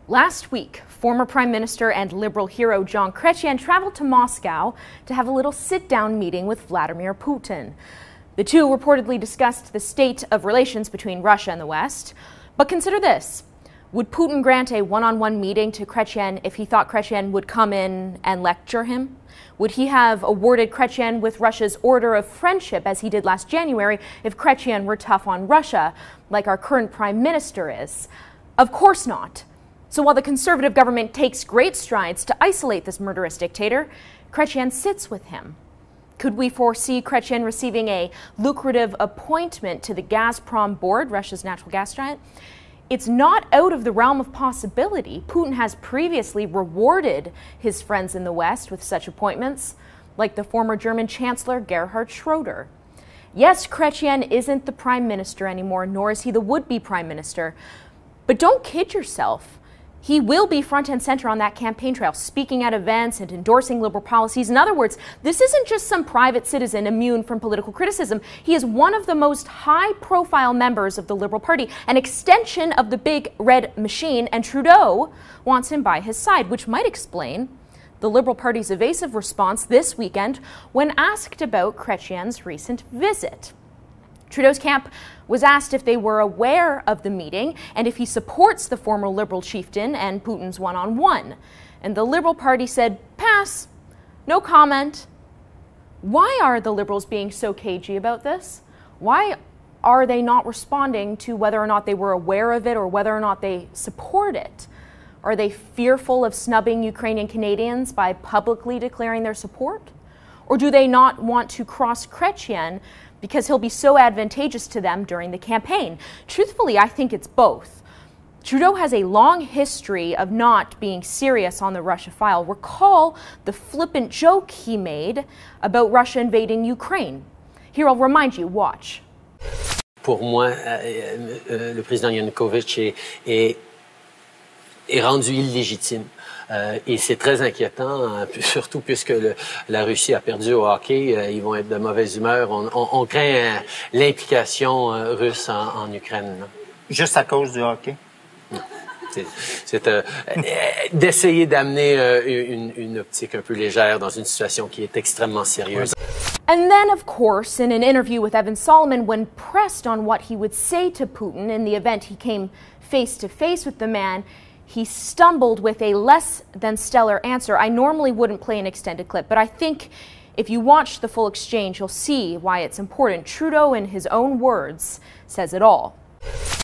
Last week, former Prime Minister and Liberal hero Jean Chretien traveled to Moscow to have a little sit-down meeting with Vladimir Putin. The two reportedly discussed the state of relations between Russia and the West. But consider this. Would Putin grant a one-on-one meeting to Chretien if he thought Chretien would come in and lecture him? Would he have awarded Chretien with Russia's Order of Friendship, as he did last January, if Chretien were tough on Russia, like our current Prime Minister is? Of course not. So while the Conservative government takes great strides to isolate this murderous dictator, Chretien sits with him. Could we foresee Chretien receiving a lucrative appointment to the Gazprom board, Russia's natural gas giant? It's not out of the realm of possibility. Putin has previously rewarded his friends in the West with such appointments, like the former German Chancellor Gerhard Schroeder. Yes, Chretien isn't the Prime Minister anymore, nor is he the would-be Prime Minister. But don't kid yourself. He will be front and center on that campaign trail, speaking at events and endorsing liberal policies. In other words, this isn't just some private citizen immune from political criticism. He is one of the most high-profile members of the Liberal Party, an extension of the big red machine, and Trudeau wants him by his side, which might explain the Liberal Party's evasive response this weekend when asked about Chretien's recent visit. Trudeau's camp was asked if they were aware of the meeting and if he supports the former Liberal chieftain and Putin's one-on-one. And the Liberal Party said, pass, no comment. Why are the Liberals being so cagey about this? Why are they not responding to whether or not they were aware of it or whether or not they support it? Are they fearful of snubbing Ukrainian Canadians by publicly declaring their support? Or do they not want to cross Chretien because he'll be so advantageous to them during the campaign? Truthfully, I think it's both. Trudeau has a long history of not being serious on the Russia file. Recall the flippant joke he made about Russia invading Ukraine. Here, I'll remind you, watch. Pour moi, le président Yanukovych est rendu illégitime. Et c'est très inquiétant, surtout puisque la Russie a perdu au hockey. Ils vont être de mauvaise humeur. On craint l'implication russe en Ukraine. Là. Juste à cause du hockey? C'est d'essayer d'amener une optique un peu légère dans une situation qui est extrêmement sérieuse. And then, of course, in an interview with Evan Solomon, when pressed on what he would say to Putin in the event he came face-to-face with the man, he stumbled with a less than stellar answer. I normally wouldn't play an extended clip, but I think if you watch the full exchange, you'll see why it's important. Trudeau, in his own words, says it all.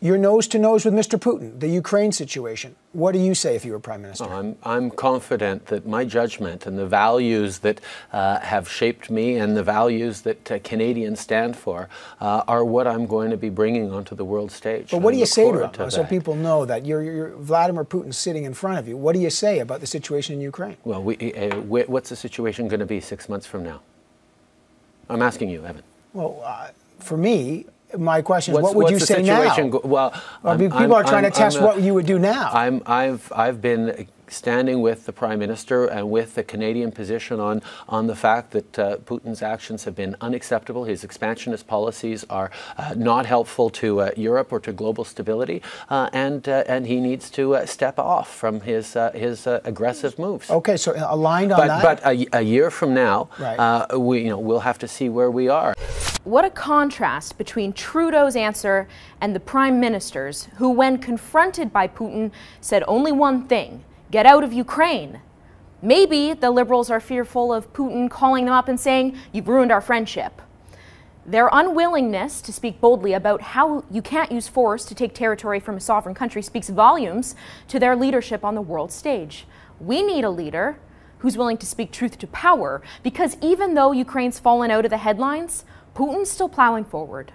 You're nose to nose with Mr. Putin, the Ukraine situation. What do you say if you were Prime Minister? Oh, I'm confident that my judgment and the values that have shaped me and the values that Canadians stand for are what I'm going to be bringing onto the world stage. But what do you say to him so people know that you're Vladimir Putin sitting in front of you? What do you say about the situation in Ukraine? Well, what's the situation going to be 6 months from now? I'm asking you, Evan. Well, for me, my question is, what would you say now? Well, people are trying to test what you would do now. I've been standing with the Prime Minister and with the Canadian position on the fact that Putin's actions have been unacceptable. His expansionist policies are not helpful to Europe or to global stability, and he needs to step off from his aggressive moves. Okay, so aligned on that. But a year from now, right. We'll have to see where we are. What a contrast between Trudeau's answer and the Prime Minister's, who, when confronted by Putin, said only one thing: get out of Ukraine. Maybe the Liberals are fearful of Putin calling them up and saying, you've ruined our friendship. Their unwillingness to speak boldly about how you can't use force to take territory from a sovereign country speaks volumes to their leadership on the world stage. We need a leader who's willing to speak truth to power, because even though Ukraine's fallen out of the headlines, Putin's still plowing forward.